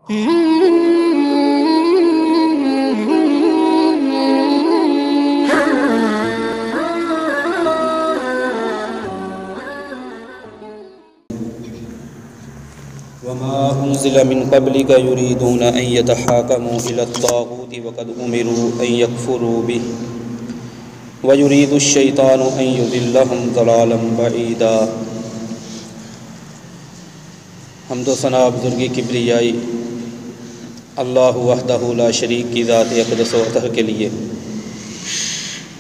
وما أنزل من قبلك يريدون أن يتحاكموا إلى الطاغوت وقد أمروا أن يكفروا به ويريد الشيطان أن يضلهم ضلالا بعيدا۔ حمد و ثنا بزرگی کبریائی اللہ وحدہ لا شریک کی ذات اقدس و اطہر کے لیے،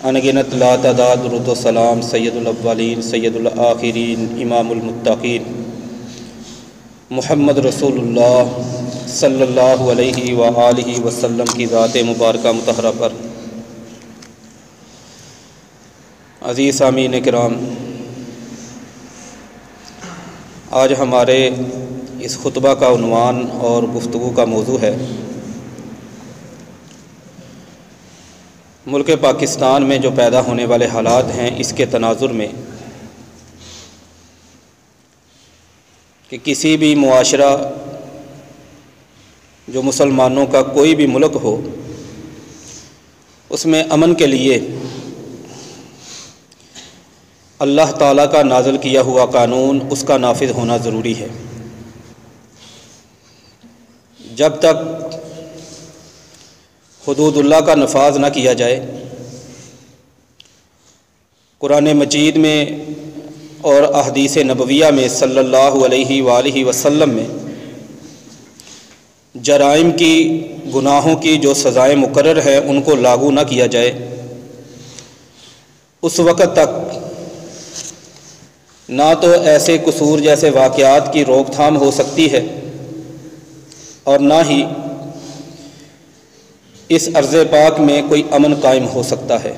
انگنت لا تعداد درود و سلام سید الاولین سید الآخرین امام المتقین محمد رسول اللہ صلی اللہ علیہ وآلہ وسلم کی ذات مبارکہ مطہرہ پر۔ عزیز سامعین کرام، آج ہمارے اس خطبہ کا عنوان اور گفتگو کا موضوع ہے ملک پاکستان میں جو پیدا ہونے والے حالات ہیں اس کے تناظر میں کہ کسی بھی معاشرہ جو مسلمانوں کا کوئی بھی ملک ہو اس میں امن کے لیے اللہ تعالیٰ کا نازل کیا ہوا قانون اس کا نافذ ہونا ضروری ہے۔ جب تک حدود اللہ کا نفاذ نہ کیا جائے، قرآن مجید میں اور احادیث نبویہ میں صلی اللہ علیہ وآلہ وسلم میں جرائم کی، گناہوں کی جو سزائیں مقرر ہیں ان کو لاگو نہ کیا جائے، اس وقت تک نہ تو ایسے قصور جیسے واقعات کی روک تھام ہو سکتی ہے اور نہ ہی اس ارض پاک میں کوئی امن قائم ہو سکتا ہے۔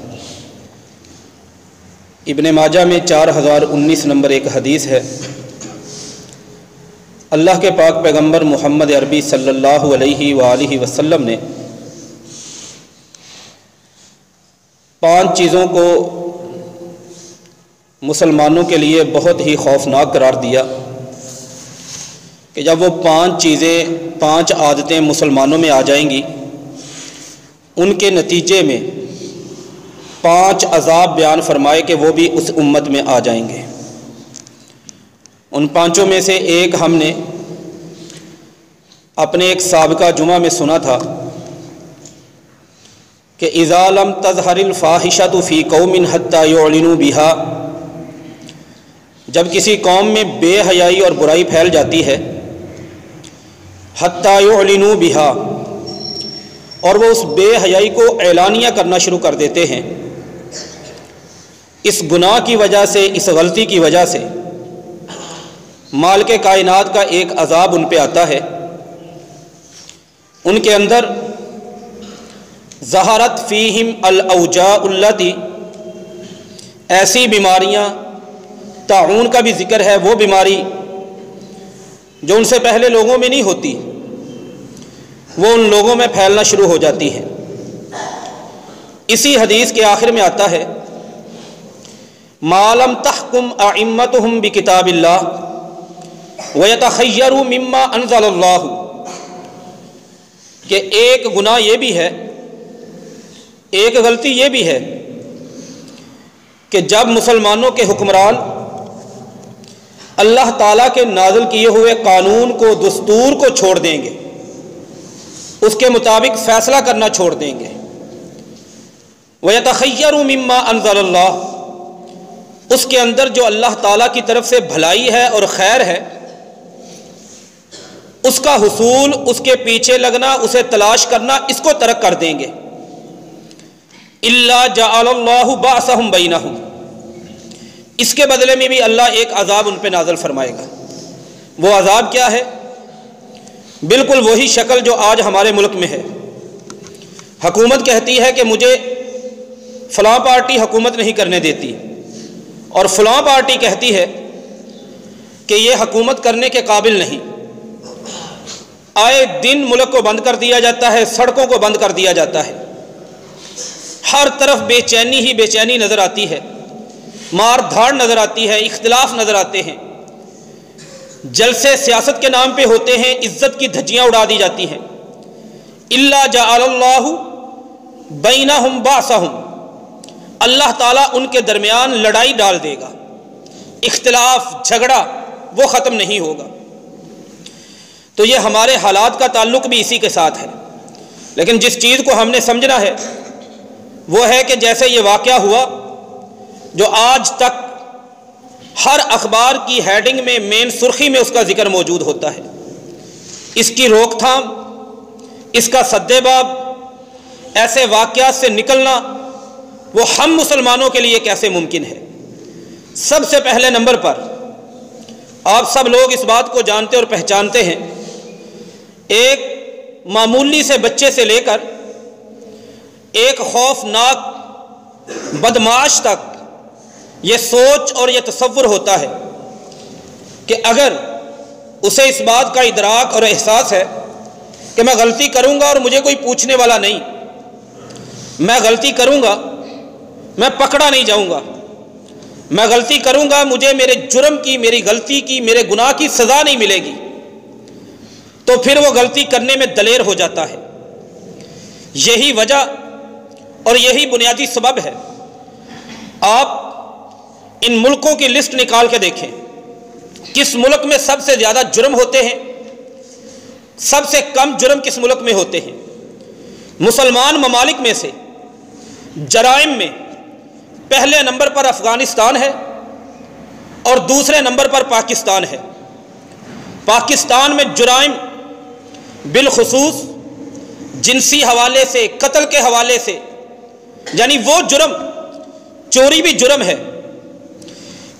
ابن ماجہ میں 4019 نمبر ایک حدیث ہے، اللہ کے پاک پیغمبر محمد عربی صلی اللہ علیہ وآلہ وسلم نے 5 چیزوں کو مسلمانوں کے لیے بہت ہی خوفناک قرار دیا کہ جب وہ 5 چیزیں، 5 عادتیں مسلمانوں میں آ جائیں گی، ان کے نتیجے میں 5 عذاب بیان فرمائے کہ وہ بھی اس امت میں آ جائیں گے۔ ان 5 میں سے ایک ہم نے اپنے ایک سابقہ جمعہ میں سنا تھا کہ اذا لم تظہر الفاحشۃ فی قوم حتی یعلنوا بہا، جب کسی قوم میں بے حیائی اور برائی پھیل جاتی ہے، حتی یعلنوا بہا، اور وہ اس بے حیائی کو اعلانیہ کرنا شروع کر دیتے ہیں، اس گناہ کی وجہ سے، اس غلطی کی وجہ سے مالک کائنات کا ایک عذاب ان پہ آتا ہے۔ ان کے اندر ظہرت فیہم الاوجاع التی، ایسی بیماریاں، طاعون کا بھی ذکر ہے، وہ بیماری جو ان سے پہلے لوگوں میں نہیں ہوتی، وہ ان لوگوں میں پھیلنا شروع ہو جاتی ہے۔ اسی حدیث کے آخر میں آتا ہے ما لم تحکم ائمتہم بکتاب اللہ ویتخیروا مما انزل اللہ، کہ ایک گناہ یہ بھی ہے، ایک غلطی یہ بھی ہے کہ جب مسلمانوں کے حکمران اللہ تعالیٰ کے نازل کیے ہوئے قانون کو، دستور کو چھوڑ دیں گے، اس کے مطابق فیصلہ کرنا چھوڑ دیں گے، وَيَتَخَيَّرُوا مِمَّا أَنزَلَ اللَّهُ، اس کے اندر جو اللہ تعالیٰ کی طرف سے بھلائی ہے اور خیر ہے اس کا حصول، اس کے پیچھے لگنا، اسے تلاش کرنا، اس کو ترک کر دیں گے۔ إِلَّا جَعَلَ اللَّهُ بَعْثَهُمْ بَيْنَهُمْ، اس کے بدلے میں بھی اللہ ایک عذاب ان پہ نازل فرمائے گا۔ وہ عذاب کیا ہے؟ بالکل وہی شکل جو آج ہمارے ملک میں ہے۔ حکومت کہتی ہے کہ مجھے فلاں پارٹی حکومت نہیں کرنے دیتی، اور فلاں پارٹی کہتی ہے کہ یہ حکومت کرنے کے قابل نہیں۔ آئے دن ملک کو بند کر دیا جاتا ہے، سڑکوں کو بند کر دیا جاتا ہے، ہر طرف بے چینی ہی بے چینی نظر آتی ہے، مار دھاڑ نظر آتی ہے، اختلاف نظر آتے ہیں۔ جلسے سیاست کے نام پہ ہوتے ہیں، عزت کی دھجیاں اڑا دی جاتی ہیں۔ الا جعل اللہ بینہم باسہم، اللہ تعالیٰ ان کے درمیان لڑائی ڈال دے گا، اختلاف جھگڑا وہ ختم نہیں ہوگا۔ تو یہ ہمارے حالات کا تعلق بھی اسی کے ساتھ ہے، لیکن جس چیز کو ہم نے سمجھنا ہے وہ ہے کہ جیسے یہ واقعہ ہوا جو آج تک ہر اخبار کی ہیڈنگ میں، مین سرخی میں اس کا ذکر موجود ہوتا ہے، اس کی روک تھام، اس کا سدباب، ایسے واقعات سے نکلنا وہ ہم مسلمانوں کے لیے کیسے ممکن ہے؟ سب سے پہلے نمبر پر آپ سب لوگ اس بات کو جانتے اور پہچانتے ہیں، ایک معمولی سے بچے سے لے کر ایک خوفناک بدمعاش تک یہ سوچ اور یہ تصور ہوتا ہے کہ اگر اسے اس بات کا ادراک اور احساس ہے کہ میں غلطی کروں گا اور مجھے کوئی پوچھنے والا نہیں، میں غلطی کروں گا میں پکڑا نہیں جاؤں گا، میں غلطی کروں گا مجھے میرے جرم کی، میری غلطی کی، میرے گناہ کی سزا نہیں ملے گی، تو پھر وہ غلطی کرنے میں دلیر ہو جاتا ہے۔ یہی وجہ اور یہی بنیادی سبب ہے۔ آپ ان ملکوں کی لسٹ نکال کے دیکھیں، کس ملک میں سب سے زیادہ جرم ہوتے ہیں، سب سے کم جرم کس ملک میں ہوتے ہیں؟ مسلمان ممالک میں سے جرائم میں پہلے نمبر پر افغانستان ہے اور دوسرے نمبر پر پاکستان ہے۔ پاکستان میں جرائم بالخصوص جنسی حوالے سے، قتل کے حوالے سے، یعنی وہ جرم، چوری بھی جرم ہے،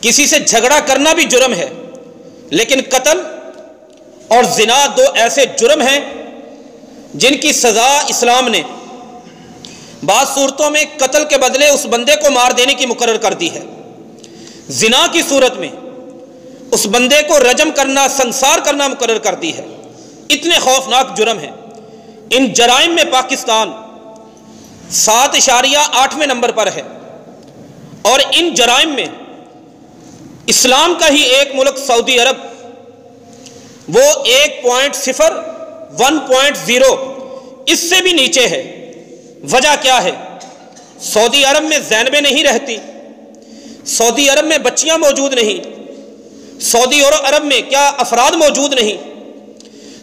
کسی سے جھگڑا کرنا بھی جرم ہے، لیکن قتل اور زنا دو ایسے جرم ہیں جن کی سزا اسلام نے بعض صورتوں میں قتل کے بدلے اس بندے کو مار دینے کی مقرر کر دی ہے، زنا کی صورت میں اس بندے کو رجم کرنا، سنسار کرنا مقرر کر دی ہے۔ اتنے خوفناک جرم ہیں۔ ان جرائم میں پاکستان 7.8 نمبر پر ہے، اور ان جرائم میں اسلام کا ہی ایک ملک سعودی عرب وہ 1.0 اس سے بھی نیچے ہے۔ وجہ کیا ہے؟ سعودی عرب میں زینبیں نہیں رہتی، سعودی عرب میں بچیاں موجود نہیں، سعودی عرب میں کیا افراد موجود نہیں،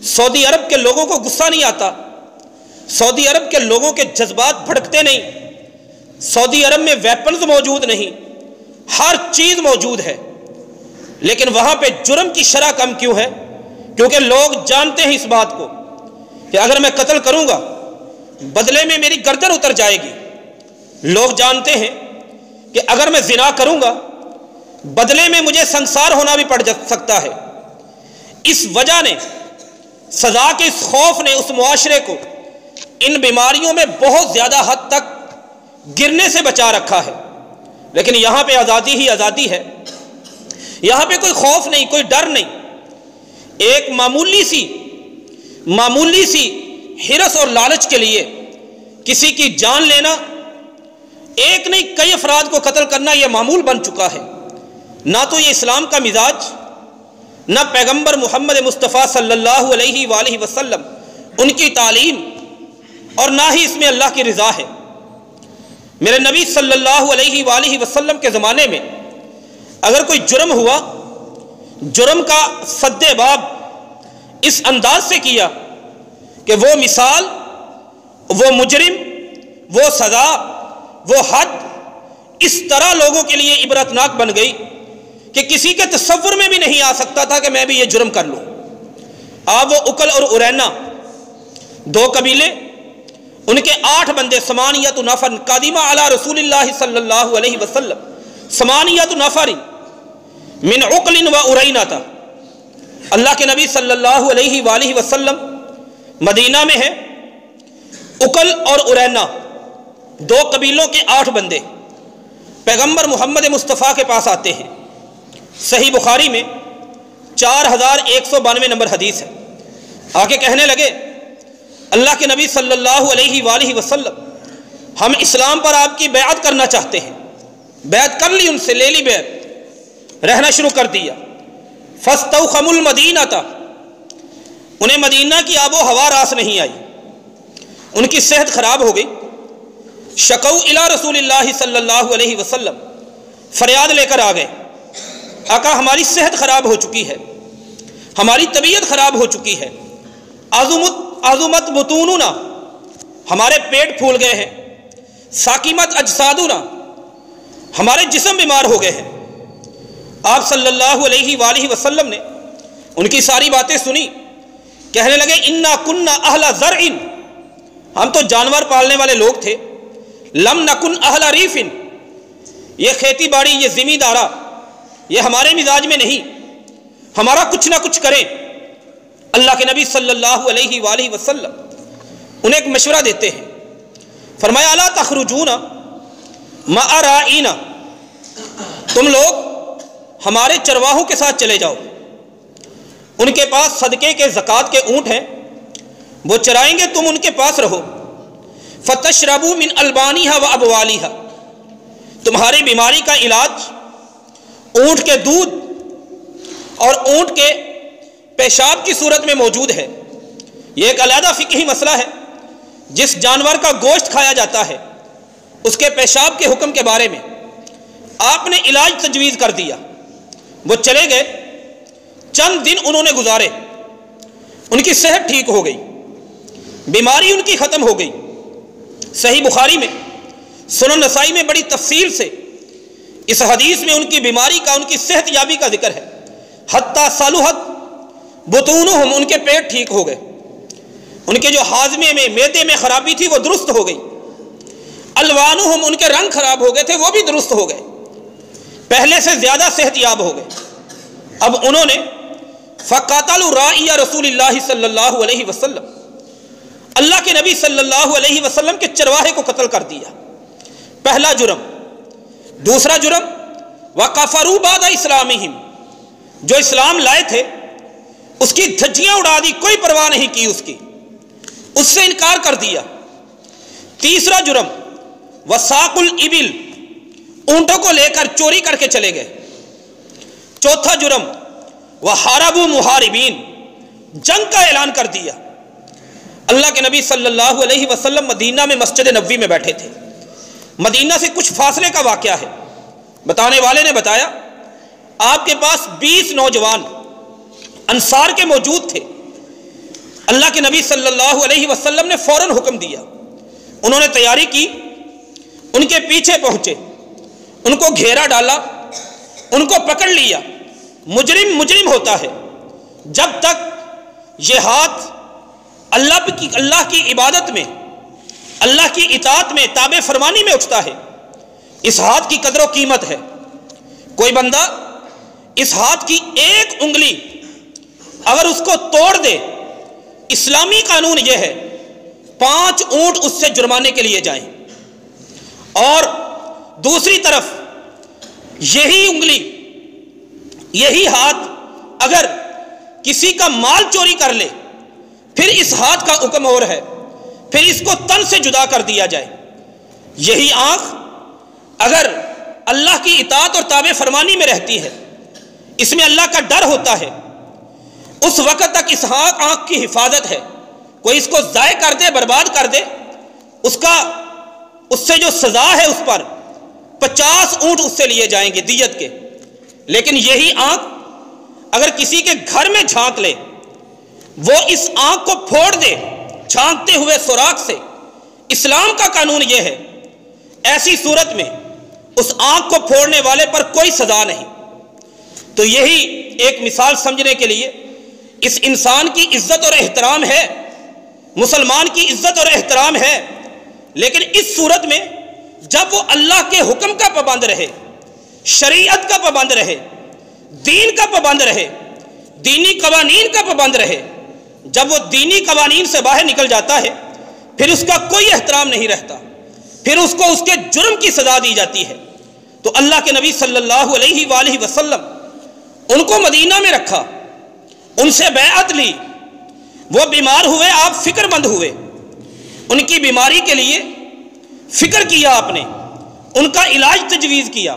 سعودی عرب کے لوگوں کو غصہ نہیں آتا، سعودی عرب کے لوگوں کے جذبات بھڑکتے نہیں، سعودی عرب میں ویپنز موجود نہیں، ہر چیز موجود ہے، لیکن وہاں پہ جرم کی شرح کم کیوں ہے؟ کیونکہ لوگ جانتے ہیں اس بات کو کہ اگر میں قتل کروں گا بدلے میں میری گردن اتر جائے گی۔ لوگ جانتے ہیں کہ اگر میں زنا کروں گا بدلے میں مجھے سنسار ہونا بھی پڑ سکتا ہے۔ اس وجہ نے، سزا کے اس خوف نے اس معاشرے کو ان بیماریوں میں بہت زیادہ حد تک گرنے سے بچا رکھا ہے۔ لیکن یہاں پہ آزادی ہی آزادی ہے، یہاں پہ کوئی خوف نہیں، کوئی ڈر نہیں۔ ایک معمولی سی ہرس اور لالچ کے لیے کسی کی جان لینا، ایک نہیں کئی افراد کو قتل کرنا، یہ معمول بن چکا ہے۔ نہ تو یہ اسلام کا مزاج، نہ پیغمبر محمد مصطفیٰ صلی اللہ علیہ وآلہ وسلم ان کی تعلیم، اور نہ ہی اس میں اللہ کی رضا ہے۔ میرے نبی صلی اللہ علیہ وآلہ وسلم کے زمانے میں اگر کوئی جرم ہوا، جرم کا سدباب اس انداز سے کیا کہ وہ مثال، وہ مجرم، وہ سزا، وہ حد اس طرح لوگوں کے لیے عبرتناک بن گئی کہ کسی کے تصور میں بھی نہیں آ سکتا تھا کہ میں بھی یہ جرم کر لوں۔ آپ وہ اکل اور ارینا، دو قبیلے، ان کے 8 بندے، ثمانیۃ نفر قادمہ علی رسول اللہ صلی اللہ علیہ وسلم، ثمانیۃ نفر من عقل و ارینا تھا۔ اللہ کے نبی صلی اللہ علیہ وآلہ وسلم مدینہ میں ہے، اکل اور ارینا 2 قبیلوں کے 8 بندے پیغمبر محمد مصطفیٰ کے پاس آتے ہیں۔ صحیح بخاری میں 4192 نمبر حدیث ہے۔ آگے کہنے لگے، اللہ کے نبی صلی اللہ علیہ وآلہ وسلم، ہم اسلام پر آپ کی بیعت کرنا چاہتے ہیں۔ بیعت کر لی، ان سے لے لی بیعت، رہنا شروع کر دیا۔ فاستوخموا المدینہ، انہیں مدینہ کی آب و ہوا راس نہیں آئی، ان کی صحت خراب ہو گئی۔ شکو الی رسول اللہ صلی اللہ علیہ وسلم، فریاد لے کر آ گئے، آقا ہماری صحت خراب ہو چکی ہے، ہماری طبیعت خراب ہو چکی ہے، عظمت بطوننا، ہمارے پیٹ پھول گئے ہیں، ساکمت اجسادنا، ہمارے جسم بیمار ہو گئے ہیں۔ آپ صلی اللہ علیہ وآلہ وسلم نے ان کی ساری باتیں سنی، کہنے لگے انا کننا اہل زرع، ہم تو جانور پالنے والے لوگ تھے، لم نکن اہل ریف، یہ کھیتی باڑی، یہ زمیندارا، یہ ہمارے مزاج میں نہیں، ہمارا کچھ نہ کچھ کریں۔ اللہ کے نبی صلی اللہ علیہ وآلہ وسلم انہیں ایک مشورہ دیتے ہیں، فرمایا الا تخرجون مع رائینا، تم لوگ ہمارے چرواہوں کے ساتھ چلے جاؤ، ان کے پاس صدقے کے زکوٰۃ کے اونٹ ہیں، وہ چرائیں گے، تم ان کے پاس رہو۔ فتشربوا من البانیہا و ابوالیہا، تمہاری بیماری کا علاج اونٹ کے دودھ اور اونٹ کے پیشاب کی صورت میں موجود ہے۔ یہ ایک علیحدہ فقہی مسئلہ ہے، جس جانور کا گوشت کھایا جاتا ہے اس کے پیشاب کے حکم کے بارے میں آپ نے علاج تجویز کر دیا۔ وہ چلے گئے، چند دن انہوں نے گزارے، ان کی صحت ٹھیک ہو گئی، بیماری ان کی ختم ہو گئی۔ صحیح بخاری میں، سنن نسائی میں بڑی تفصیل سے اس حدیث میں ان کی بیماری کا، ان کی صحت یابی کا ذکر ہے۔ حتیٰ صلحت بطونہم، ان کے پیٹ ٹھیک ہو گئے، ان کے جو ہاضمے میں، معدے میں خرابی تھی وہ درست ہو گئی۔ الوانہم، ان کے رنگ خراب ہو گئے تھے وہ بھی درست ہو گئے، پہلے سے زیادہ صحت یاب ہو گئے۔ اب انہوں نے فقاتلوا راعی رسول اللہ صلی اللہ علیہ وسلم، اللہ کے نبی صلی اللہ علیہ وسلم کے چرواہے کو قتل کر دیا، پہلا جرم۔ دوسرا جرم وَكَفَرُوا بَعْدَ إِسْلَامِهِمْ، جو اسلام لائے تھے اس کی دھجیاں اڑا دی، کوئی پرواہ نہیں کی اس کی، اس سے انکار کر دیا۔ تیسرا جرم وَسَاقُ الْإِبِلِ، اونٹوں کو لے کر چوری کر کے چلے گئے۔ چوتھا جرم وَحَارَبُوا مُحَارِبِينَ، جنگ کا اعلان کر دیا۔ اللہ کے نبی صلی اللہ علیہ وسلم مدینہ میں مسجد نبوی میں بیٹھے تھے، مدینہ سے کچھ فاصلے کا واقعہ ہے۔ بتانے والے نے بتایا آپ کے پاس 20 نوجوان انصار کے موجود تھے۔ اللہ کے نبی صلی اللہ علیہ وسلم نے فوراً حکم دیا، انہوں نے تیاری کی، ان کے پیچھے پہنچے، ان کو گھیرا ڈالا، ان کو پکڑ لیا۔ مجرم مجرم ہوتا ہے جب تک یہ ہاتھ اللہ کی عبادت میں، اللہ کی اطاعت میں، تابع فرمانی میں اٹھتا ہے، اس ہاتھ کی قدر و قیمت ہے۔ کوئی بندہ اس ہاتھ کی ایک انگلی اگر اس کو توڑ دے، اسلامی قانون یہ ہے 5 اونٹ اس سے جرمانے کے لیے جائیں، اور دوسری طرف یہی انگلی، یہی ہاتھ اگر کسی کا مال چوری کر لے، پھر اس ہاتھ کا حکم اور ہے، پھر اس کو تن سے جدا کر دیا جائے۔ یہی آنکھ اگر اللہ کی اطاعت اور تابع فرمانی میں رہتی ہے، اس میں اللہ کا ڈر ہوتا ہے، اس وقت تک اس آنکھ کی حفاظت ہے۔ کوئی اس کو ضائع کر دے، برباد کر دے، اس سے جو سزا ہے اس پر 50 اونٹ اس سے لیے جائیں گے دیت کے۔ لیکن یہی آنکھ اگر کسی کے گھر میں جھانک لے، وہ اس آنکھ کو پھوڑ دے جھانکتے ہوئے سوراخ سے، اسلام کا قانون یہ ہے ایسی صورت میں اس آنکھ کو پھوڑنے والے پر کوئی سزا نہیں۔ تو یہی ایک مثال سمجھنے کے لیے اس انسان کی عزت اور احترام ہے، مسلمان کی عزت اور احترام ہے، لیکن اس صورت میں جب وہ اللہ کے حکم کا پابند رہے، شریعت کا پابند رہے، دین کا پابند رہے، دینی قوانین کا پابند رہے، جب وہ دینی قوانین سے باہر نکل جاتا ہے پھر اس کا کوئی احترام نہیں رہتا، پھر اس کو اس کے جرم کی سزا دی جاتی ہے۔ تو اللہ کے نبی صلی اللہ علیہ وآلہ وسلم ان کو مدینہ میں رکھا، ان سے بیعت لی، وہ بیمار ہوئے، آپ فکر مند ہوئے، ان کی بیماری کے لیے فکر کیا آپ نے، ان کا علاج تجویز کیا،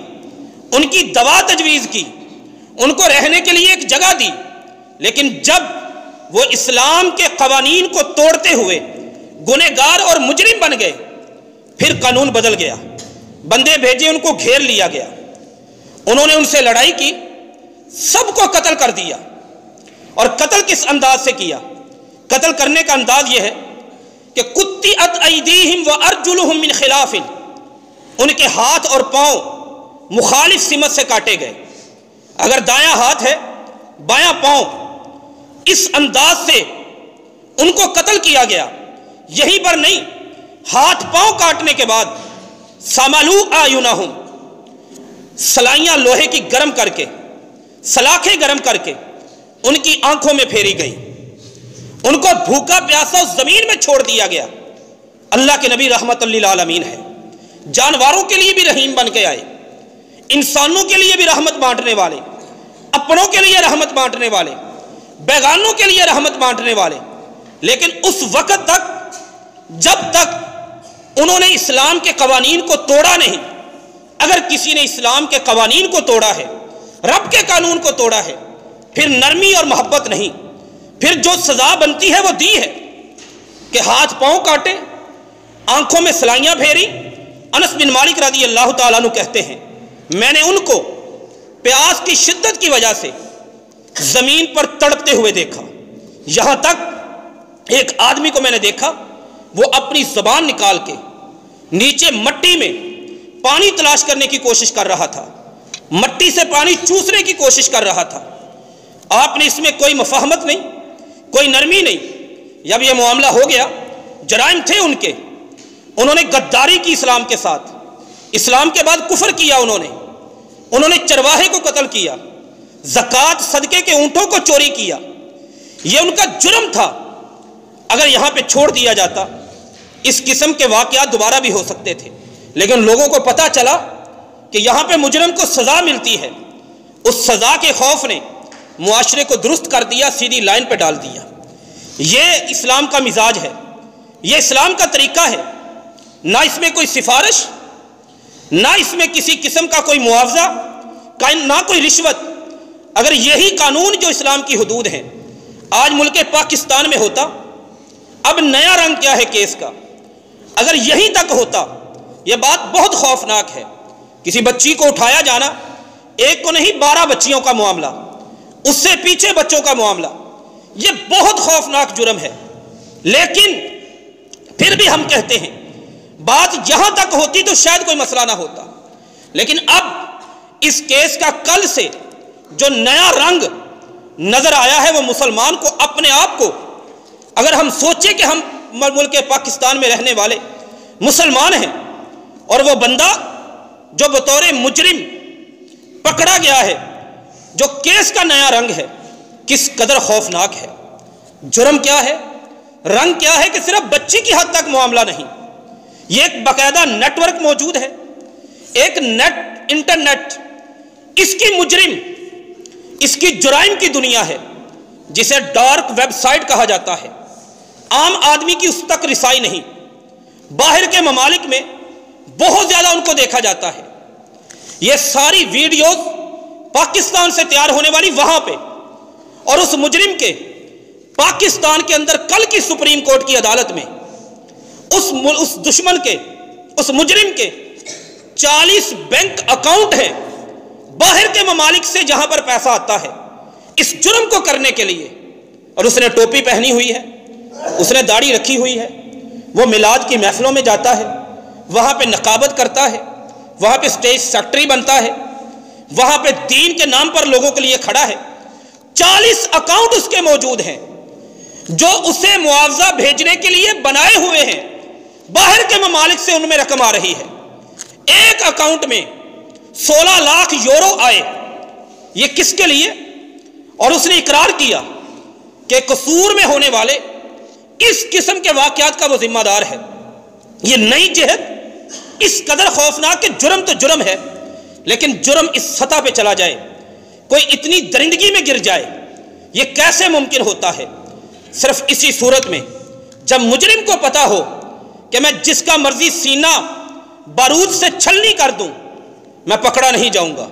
ان کی دوا تجویز کی، ان کو رہنے کے لیے ایک جگہ دی، لیکن جب وہ اسلام کے قوانین کو توڑتے ہوئے گنہگار اور مجرم بن گئے، پھر قانون بدل گیا، بندے بھیجے، ان کو گھیر لیا گیا، انہوں نے ان سے لڑائی کی، سب کو قتل کر دیا۔ اور قتل کس انداز سے کیا؟ قتل کرنے کا انداز یہ ہے کہ قطعت ایدیہم وارجلہم من خلاف، ان کے ہاتھ اور پاؤں مخالف سمت سے کاٹے گئے۔ اگر دایاں ہاتھ ہے، بایاں پاؤں، اس انداز سے ان کو قتل کیا گیا۔ یہی پر نہیں، ہاتھ پاؤں کاٹنے کے بعد ساملو اعینہم، سلائیاں لوہے کی گرم کر کے، سلاخیں گرم کر کے ان کی آنکھوں میں پھیری گئی، ان کو بھوکا پیاسا اس زمین میں چھوڑ دیا گیا۔ اللہ کے نبی رحمت للعالمین ہے، جانوروں کے لیے بھی رحیم بن کے آئے، انسانوں کے لیے بھی رحمت بانٹنے والے، اپنوں کے لیے رحمت بانٹنے والے، بیگانوں کے لیے رحمت بانٹنے والے۔ لیکن اس وقت تک جب تک انہوں نے اسلام کے قوانین کو توڑا نہیں۔ اگر کسی نے اسلام کے قوانین کو توڑا ہے، رب کے قانون کو توڑا ہے، پھر نرمی اور محبت نہیں، پھر جو سزا بنتی ہے وہ دی ہے کہ ہاتھ پاؤں کاٹے، آنکھوں میں سلائیاں پھیری۔ انس بن مالک رضی اللہ تعالیٰ عنہ کہتے ہیں، میں نے ان کو پیاس کی شدت کی وجہ سے زمین پر تڑپتے ہوئے دیکھا، یہاں تک ایک آدمی کو میں نے دیکھا، وہ اپنی زبان نکال کے نیچے مٹی میں پانی تلاش کرنے کی کوشش کر رہا تھا، مٹی سے پانی چوسنے کی کوشش کر رہا تھا۔ آپ نے اس میں کوئی مفاہمت نہیں، کوئی نرمی نہیں۔ جب یہ معاملہ ہو گیا، جرائم تھے ان کے، انہوں نے غداری کی اسلام کے ساتھ، اسلام کے بعد کفر کیا، انہوں نے چرواہے کو قتل کیا، زکوٰۃ صدقے کے اونٹوں کو چوری کیا، یہ ان کا جرم تھا۔ اگر یہاں پہ چھوڑ دیا جاتا، اس قسم کے واقعات دوبارہ بھی ہو سکتے تھے، لیکن لوگوں کو پتہ چلا کہ یہاں پہ مجرم کو سزا ملتی ہے، اس سزا کے خوف نے معاشرے کو درست کر دیا، سیدھی لائن پہ ڈال دیا۔ یہ اسلام کا مزاج ہے، یہ اسلام کا طریقہ ہے، نہ اس میں کوئی سفارش، نہ اس میں کسی قسم کا کوئی معاوضہ، نہ کوئی رشوت۔ اگر یہی قانون جو اسلام کی حدود ہیں آج ملک پاکستان میں ہوتا، اب نیا رنگ کیا ہے کیس کا، اگر یہی تک ہوتا، یہ بات بہت خوفناک ہے۔ کسی بچی کو اٹھایا جانا، ایک کو نہیں 12 بچیوں کا معاملہ، اس سے پیچھے بچوں کا معاملہ، یہ بہت خوفناک جرم ہے۔ لیکن پھر بھی ہم کہتے ہیں بات یہاں تک ہوتی تو شاید کوئی مسئلہ نہ ہوتا، لیکن اب اس کیس کا کل سے جو نیا رنگ نظر آیا ہے وہ مسلمان کو اپنے آپ کو، اگر ہم سوچیں کہ ہم ملک پاکستان میں رہنے والے مسلمان ہیں اور وہ بندہ جو بطور مجرم پکڑا گیا ہے، جو کیس کا نیا رنگ ہے، کس قدر خوفناک ہے۔ جرم کیا ہے، رنگ کیا ہے کہ صرف بچی کی حد تک معاملہ نہیں، یہ ایک باقاعدہ نیٹ ورک موجود ہے، ایک انٹرنیٹ، اس کی مجرم، اس کی جرائم کی دنیا ہے، جسے ڈارک ویب سائٹ کہا جاتا ہے۔ عام آدمی کی اس تک رسائی نہیں، باہر کے ممالک میں بہت زیادہ ان کو دیکھا جاتا ہے۔ یہ ساری ویڈیوز پاکستان سے تیار ہونے والی وہاں پہ، اور اس مجرم کے پاکستان کے اندر کل کی سپریم کورٹ کی عدالت میں اس دشمن کے، اس مجرم کے 40 بینک اکاؤنٹ ہیں باہر کے ممالک سے جہاں پر پیسہ آتا ہے اس جرم کو کرنے کے لیے، اور اس نے ٹوپی پہنی ہوئی ہے، اس نے داڑھی رکھی ہوئی ہے، وہ میلاد کی محفلوں میں جاتا ہے، وہاں پہ نقابت کرتا ہے، وہاں پہ اسٹیج سیکرٹری بنتا ہے، وہاں پہ دین کے نام پر لوگوں کے لیے کھڑا ہے۔ 40 اکاؤنٹ اس کے موجود ہیں جو اسے معاوضہ بھیجنے کے لیے بنائے ہوئے ہیں، باہر کے ممالک سے ان میں رقم آ رہی ہے۔ ایک اکاؤنٹ میں 16 لاکھ یورو آئے، یہ کس کے لیے؟ اور اس نے اقرار کیا کہ قصور میں ہونے والے اس قسم کے واقعات کا وہ ذمہ دار ہے۔ یہ نئی جہت اس قدر خوفناک کہ جرم تو جرم ہے، لیکن جرم اس سطح پہ چلا جائے، کوئی اتنی درندگی میں گر جائے، یہ کیسے ممکن ہوتا ہے؟ صرف اسی صورت میں جب مجرم کو پتا ہو کہ میں جس کا مرضی سینہ بارود سے چھلنی کر دوں، میں پکڑا نہیں جاؤں گا۔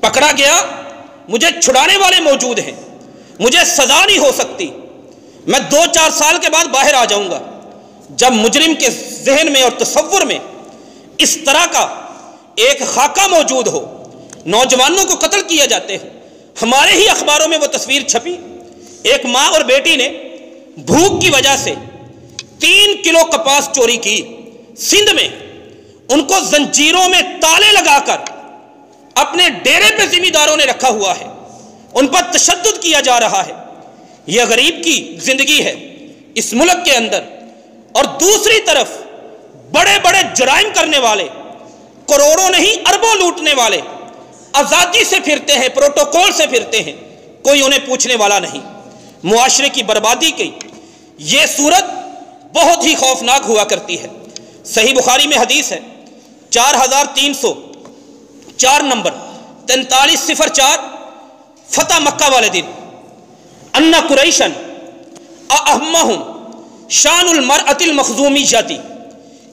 پکڑا گیا، مجھے چھڑانے والے موجود ہیں، مجھے سزا نہیں ہو سکتی، میں 2-4 سال کے بعد باہر آ جاؤں گا۔ جب مجرم کے ذہن میں اور تصور میں اس طرح کا ایک خاکہ موجود ہو، نوجوانوں کو قتل کیا جاتے ہیں۔ ہمارے ہی اخباروں میں وہ تصویر چھپی، ایک ماں اور بیٹی نے بھوک کی وجہ سے 3 کلو کپاس چوری کی سندھ میں، ان کو زنجیروں میں تالے لگا کر اپنے ڈیرے پہ ذمہ داروں نے رکھا ہوا ہے، ان پر تشدد کیا جا رہا ہے۔ یہ غریب کی زندگی ہے اس ملک کے اندر، اور دوسری طرف بڑے بڑے جرائم کرنے والے، کروڑوں نہیں اربوں لوٹنے والے آزادی سے پھرتے ہیں، پروٹوکول سے پھرتے ہیں، کوئی انہیں پوچھنے والا نہیں۔ معاشرے کی بربادی کی یہ صورت بہت ہی خوفناک ہوا کرتی ہے۔ صحیح بخاری میں حدیث ہے 4304 نمبر 4304، فتح مکہ والے دن، ان قریشن اہمہم شان المرأۃ المخزومیۃ،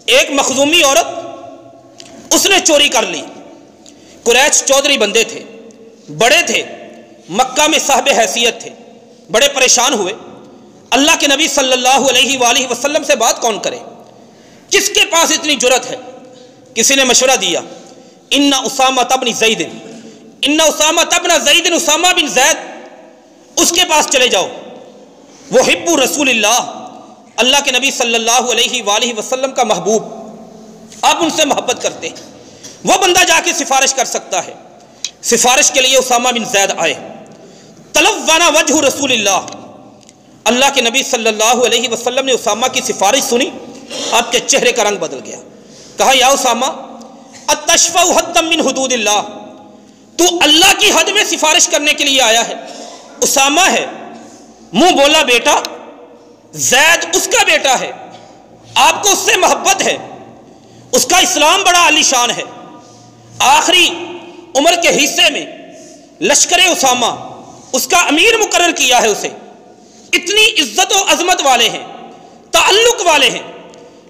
ایک مخزومی عورت اس نے چوری کر لی۔ قریش چودھری بندے تھے، بڑے تھے، مکہ میں صاحب حیثیت تھے، بڑے پریشان ہوئے۔ اللہ کے نبی صلی اللہ علیہ وآلہ وسلم سے بات کون کرے، کس کے پاس اتنی جرأت ہے؟ کسی نے مشورہ دیا، ان اسامہ بن زید، ان اسامہ بن زید، اسامہ بن زید، اس کے پاس چلے جاؤ، وہ حب رسول اللہ، اللہ کے نبی صلی اللہ علیہ وآلہ وسلم کا محبوب، آپ ان سے محبت کرتے ہیں، وہ بندہ جا کے سفارش کر سکتا ہے۔ سفارش کے لیے اسامہ بن زید آئے۔ تلوّن وجہ رسول اللہ، اللہ کے نبی صلی اللہ علیہ وسلم نے اسامہ کی سفارش سنی، آپ کے چہرے کا رنگ بدل گیا۔ کہا یا اسامہ اتشفع حدا من حدود اللہ، تو اللہ کی حد میں سفارش کرنے کے لیے آیا ہے؟ اسامہ ہے، منہ بولا بیٹا، زید اس کا بیٹا ہے، آپ کو اس سے محبت ہے، اس کا اسلام بڑا عالی شان ہے، آخری عمر کے حصے میں لشکر اسامہ اس کا امیر مقرر کیا ہے، اسے اتنی عزت و عظمت والے ہیں، تعلق والے ہیں،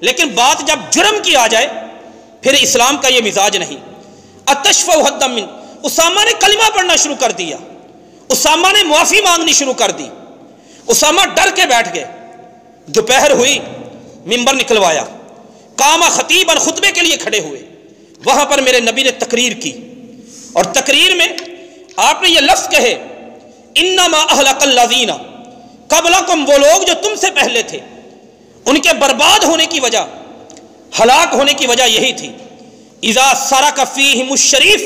لیکن بات جب جرم کی آ جائے پھر اسلام کا یہ مزاج نہیں۔ اتشفع حدا من، اسامہ نے کلمہ پڑھنا شروع کر دیا، اسامہ نے معافی مانگنی شروع کر دی، اسامہ ڈر کے بیٹھ گئے۔ دوپہر ہوئی، ممبر نکلوایا، قام خطیبا، خطبے کے لیے کھڑے ہوئے۔ وہاں پر میرے نبی نے تقریر کی، اور تقریر میں آپ نے یہ لفظ کہے، انما اہلک الذین قبلکم، وہ لوگ جو تم سے پہلے تھے، ان کے برباد ہونے کی وجہ، ہلاک ہونے کی وجہ یہی تھی، اذا سرک فیہم الشریف،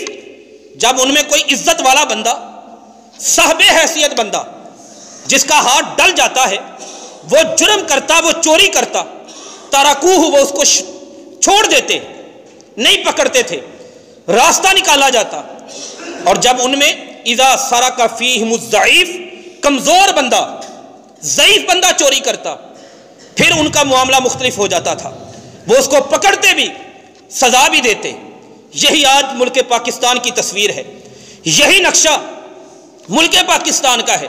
جب ان میں کوئی عزت والا بندہ، صاحب حیثیت بندہ، جس کا ہاتھ ڈل جاتا ہے، وہ جرم کرتا، وہ چوری کرتا، ترکوہ، وہ اس کو چھوڑ دیتے، نہیں پکڑتے تھے، راستہ نکالا جاتا۔ اور جب ان میں اذا سرک فیہم الضعیف، کمزور بندہ، ضعیف بندہ چوری کرتا، پھر ان کا معاملہ مختلف ہو جاتا تھا، وہ اس کو پکڑتے بھی، سزا بھی دیتے۔ یہی آج ملک پاکستان کی تصویر ہے، یہی نقشہ ملک پاکستان کا ہے۔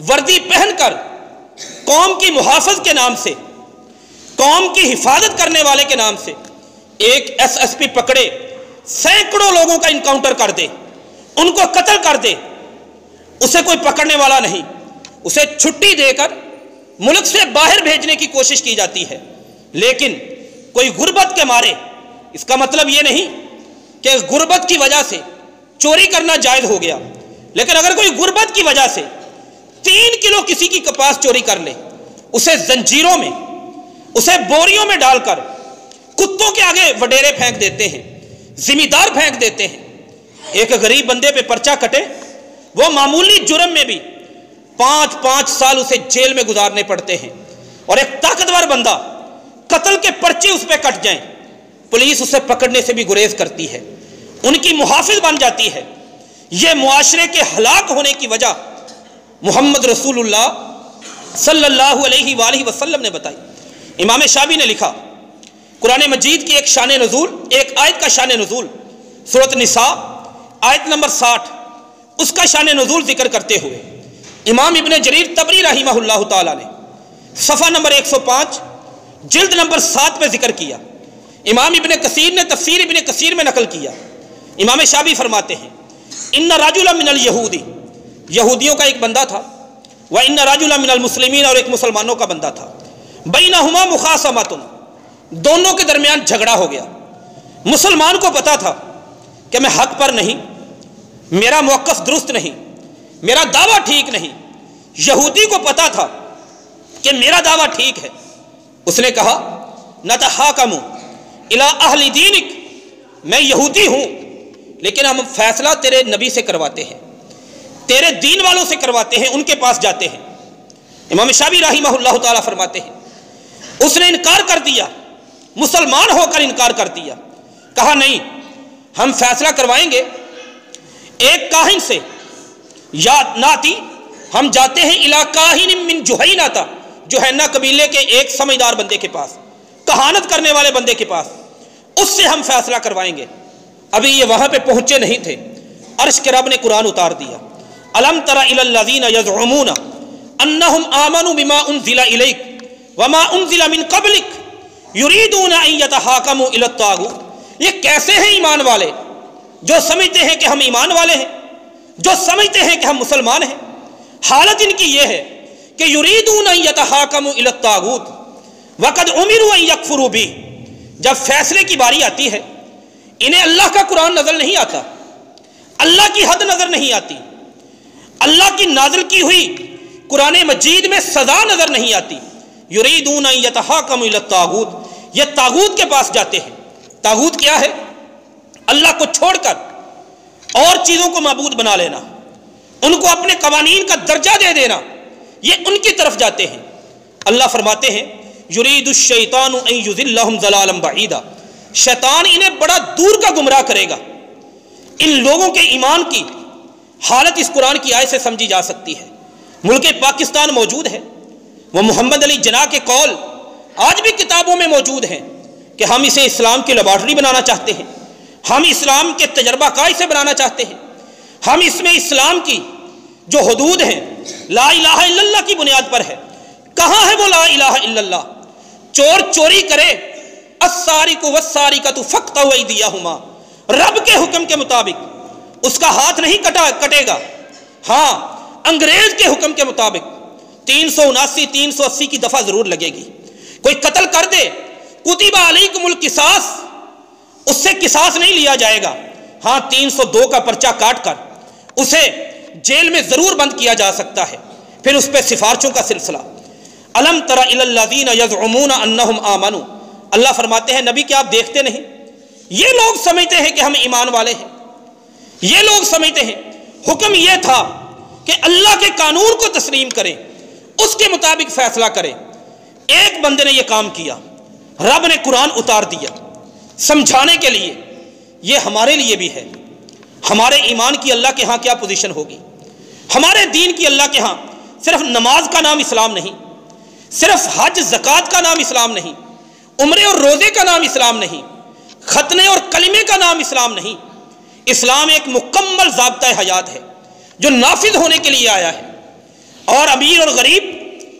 وردی پہن کر قوم کی محافظ کے نام سے، قوم کی حفاظت کرنے والے کے نام سے ایک ایس ایس پی پکڑے، سینکڑوں لوگوں کا انکاؤنٹر کر دے، ان کو قتل کر دے، اسے کوئی پکڑنے والا نہیں، اسے چھٹی دے کر ملک سے باہر بھیجنے کی کوشش کی جاتی ہے۔ لیکن کوئی غربت کے مارے، اس کا مطلب یہ نہیں کہ غربت کی وجہ سے چوری کرنا جائز ہو گیا، لیکن اگر کوئی غربت کی وجہ سے 3 کلو کسی کی کپاس چوری کر لے، اسے زنجیروں میں، اسے بوریوں میں ڈال کر کتوں کے آگے وڈیرے پھینک دیتے ہیں، ذمہ دار پھینک دیتے ہیں۔ ایک غریب بندے پہ پرچہ کٹے، وہ معمولی جرم میں بھی 5 سال اسے جیل میں گزارنے پڑتے ہیں، اور ایک طاقتور بندہ قتل کے پرچے اس پہ کٹ جائیں، پولیس اسے پکڑنے سے بھی گریز کرتی ہے، ان کی محافظ بن جاتی ہے۔ یہ معاشرے کے ہلاک ہونے کی وجہ محمد رسول اللہ صلی اللہ علیہ وآلہ وسلم نے بتائی۔ امام شابی نے لکھا، قرآن مجید کی ایک شان نزول، ایک آیت کا شان نزول، سورۃ نساء آیت نمبر 60، اس کا شان نزول ذکر کرتے ہوئے امام ابن جریر طبری رحمہ اللہ تعالیٰ نے صفحہ نمبر 105 جلد نمبر 7 پہ ذکر کیا۔ امام ابن کثیر نے تفسیر ابن کثیر میں نقل کیا۔ امام شابی فرماتے ہیں، ان رجلا من الیہودی، یہودیوں کا ایک بندہ تھا، وَإِنَّ رَجُلًا مِنَ الْمُسْلِمِينَ، اور ایک مسلمانوں کا بندہ تھا، بَيْنَهُمَا مُخَاصَمَةٌ، دونوں کے درمیان جھگڑا ہو گیا۔ مسلمان کو پتا تھا کہ میں حق پر نہیں، میرا موقف درست نہیں، میرا دعویٰ ٹھیک نہیں۔ یہودی کو پتا تھا کہ میرا دعویٰ ٹھیک ہے۔ اس نے کہا نَتَحَاكَمُ إِلَىٰ أَهْلِ دِينِكَ، میں یہودی ہوں لیکن ہم فیصلہ تیرے نبی سے کرواتے ہیں، تیرے دین والوں سے کرواتے ہیں، ان کے پاس جاتے ہیں۔ امام شافعی رحمہ اللہ تعالیٰ فرماتے ہیں اس نے انکار کر دیا، مسلمان ہو کر انکار کر دیا، کہا نہیں ہم فیصلہ کروائیں گے ایک کاہن سے، یا ناتی ہم جاتے ہیں الی کاہن من جہینہ، جہینہ قبیلے کے ایک سمجھدار بندے کے پاس، کہانت کرنے والے بندے کے پاس، اس سے ہم فیصلہ کروائیں گے۔ ابھی یہ وہاں پہ پہنچے نہیں تھے، عرش کے رب نے قرآن اتار دیا، الم تر الی الذین یزعمون انہم آمنوا بما انزل الیک وما انزل من قبلک یریدون ان یتحاکموا الی الطاغوت، یہ کیسے ہیں ایمان والے جو سمجھتے ہیں کہ ہم ایمان والے ہیں، جو سمجھتے ہیں کہ ہم مسلمان ہیں، حالت ان کی یہ ہے کہ یریدون ان یتحاکموا الی الطاغوت وقد امروا ان یکفروا بہ، جب فیصلے کی باری آتی ہے انہیں اللہ کا قرآن نظر نہیں آتا، اللہ کی حد نظر نہیں آتی، اللہ کی نازل کی ہوئی قرآن مجید میں سزا نظر نہیں آتی۔ یریدون ان یتحاکموا الی الطاغوت، یہ طاغوت کے پاس جاتے ہیں۔ طاغوت کیا ہے؟ اللہ کو چھوڑ کر اور چیزوں کو معبود بنا لینا، ان کو اپنے قوانین کا درجہ دے دینا، یہ ان کی طرف جاتے ہیں۔ اللہ فرماتے ہیں یرید الشیطان ان یضلہم ضلالا بعیدا، شیطان انہیں بڑا دور کا گمراہ کرے گا۔ ان لوگوں کے ایمان کی حالت اس قرآن کی آیت سے سمجھی جا سکتی ہے۔ ملک پاکستان موجود ہے، وہ محمد علی جناح کے قول آج بھی کتابوں میں موجود ہیں کہ ہم اسے اسلام کی لیبارٹری بنانا چاہتے ہیں، ہم اسلام کے تجربہ کار سے بنانا چاہتے ہیں، ہم اس میں اسلام کی جو حدود ہیں لا الہ الا اللہ کی بنیاد پر ہے۔ کہاں ہے وہ لا الہ الا اللہ؟ چور چوری کرے، السارق والسارقۃ فاقطعوا ایدیہما، رب کے حکم کے مطابق اس کا ہاتھ نہیں کٹے گا، ہاں انگریز کے حکم کے مطابق 379 380 کی دفعہ ضرور لگے گی۔ کوئی قتل کر دے، کتب علیکم القصاص، اس سے قصاص نہیں لیا جائے گا، ہاں 302 کا پرچہ کاٹ کر اسے جیل میں ضرور بند کیا جا سکتا ہے۔ پھر اس پہ سفارشوں کا سلسلہ۔ الم تر الی الذین یزعمون انہم آمنوا، اللہ فرماتے ہیں نبی کیا آپ دیکھتے نہیں، یہ لوگ سمجھتے ہیں کہ ہم ایمان والے ہیں، یہ لوگ سمجھتے ہیں حکم یہ تھا کہ اللہ کے قانون کو تسلیم کریں، اس کے مطابق فیصلہ کریں۔ ایک بندے نے یہ کام کیا، رب نے قرآن اتار دیا سمجھانے کے لیے۔ یہ ہمارے لیے بھی ہے، ہمارے ایمان کی اللہ کے ہاں کیا پوزیشن ہوگی، ہمارے دین کی اللہ کے ہاں صرف نماز کا نام اسلام نہیں، صرف حج زکوٰۃ کا نام اسلام نہیں، عمرے اور روزے کا نام اسلام نہیں، ختنے اور کلمے کا نام اسلام نہیں۔ اسلام ایک مکمل ضابطۂ حیات ہے جو نافذ ہونے کے لیے آیا ہے، اور امیر اور غریب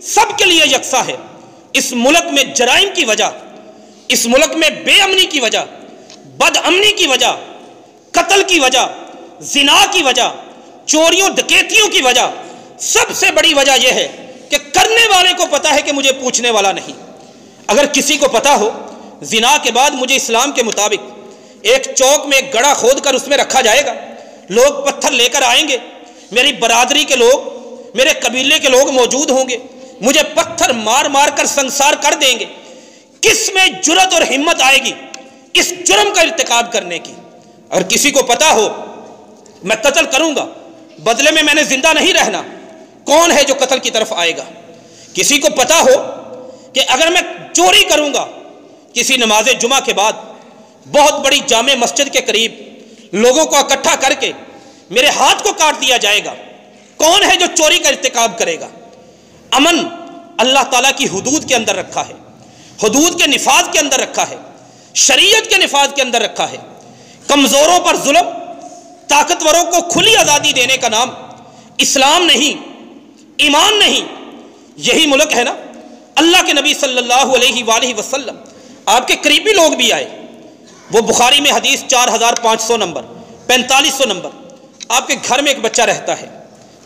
سب کے لیے یکساں ہے۔ اس ملک میں جرائم کی وجہ، اس ملک میں بے امنی کی وجہ، بد امنی کی وجہ، قتل کی وجہ، زنا کی وجہ، چوریوں ڈکیتیوں کی وجہ، سب سے بڑی وجہ یہ ہے کہ کرنے والے کو پتا ہے کہ مجھے پوچھنے والا نہیں۔ اگر کسی کو پتا ہو زنا کے بعد مجھے اسلام کے مطابق ایک چوک میں ایک گڑھا کھود کر اس میں رکھا جائے گا، لوگ پتھر لے کر آئیں گے، میری برادری کے لوگ، میرے قبیلے کے لوگ موجود ہوں گے، مجھے پتھر مار مار کر سنسار کر دیں گے، کس میں جرأت اور ہمت آئے گی اس جرم کا ارتکاب کرنے کی؟ اگر کسی کو پتا ہو میں قتل کروں گا، بدلے میں نے زندہ نہیں رہنا، کون ہے جو قتل کی طرف آئے گا؟ کسی کو پتا ہو کہ اگر میں چوری کروں گا کسی نماز جمعہ کے بعد بہت بڑی جامع مسجد کے قریب لوگوں کو اکٹھا کر کے میرے ہاتھ کو کاٹ دیا جائے گا، کون ہے جو چوری کا ارتکاب کرے گا؟ امن اللہ تعالیٰ کی حدود کے اندر رکھا ہے، حدود کے نفاذ کے اندر رکھا ہے، شریعت کے نفاذ کے اندر رکھا ہے۔ کمزوروں پر ظلم، طاقتوروں کو کھلی آزادی دینے کا نام اسلام نہیں، ایمان نہیں۔ یہی ملک ہے نا، اللہ کے نبی صلی اللہ علیہ وآلہ وسلم آپ کے قریبی لوگ بھی آئے، وہ بخاری میں حدیث 4500 نمبر، 4500 نمبر، آپ کے گھر میں ایک بچہ رہتا ہے،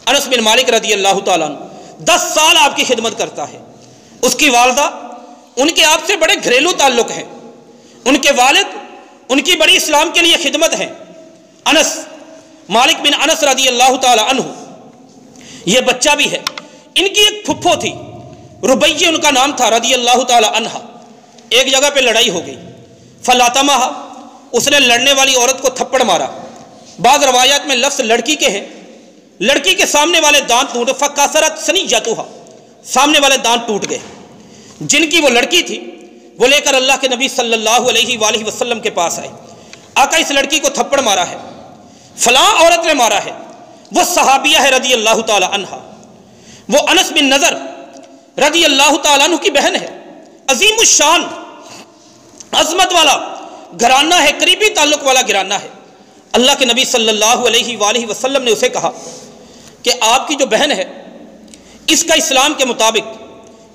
انس بن مالک رضی اللہ تعالیٰ عنہ 10 سال آپ کی خدمت کرتا ہے. اس کی والدہ ان کے آپ سے بڑے گھریلو تعلق ہیں. ان کے والد ان کی بڑی اسلام کے لیے خدمت ہے. انس مالک بن انس رضی اللہ تعالیٰ عنہ یہ بچہ بھی ہے. ان کی ایک پھپھو تھی ربیہ ان کا نام تھا رضی اللہ تعالیٰ عنہ. ایک جگہ پہ لڑائی ہو گئی. فلاطمہ اس نے لڑنے والی عورت کو تھپڑ مارا. بعض روایات میں لفظ لڑکی کے ہیں. لڑکی کے سامنے والے دانت ٹوٹ فکاسرت سنیجتھا سامنے والے دانت ٹوٹ گئے. جن کی وہ لڑکی تھی وہ لے کر اللہ کے نبی صلی اللہ علیہ وآلہ وسلم کے پاس آئے. آقا اس لڑکی کو تھپڑ مارا ہے, فلاں عورت نے مارا ہے. وہ صحابیہ ہے رضی اللہ تعالی عنہا. وہ انس بن نضر رضی اللہ تعالیٰ عنہ کی بہن ہے. عظیم الشان عظمت والا گھرانہ ہے, قریبی تعلق والا گھرانہ ہے. اللہ کے نبی صلی اللہ علیہ وآلہ وسلم نے اسے کہا کہ آپ کی جو بہن ہے اس کا اسلام کے مطابق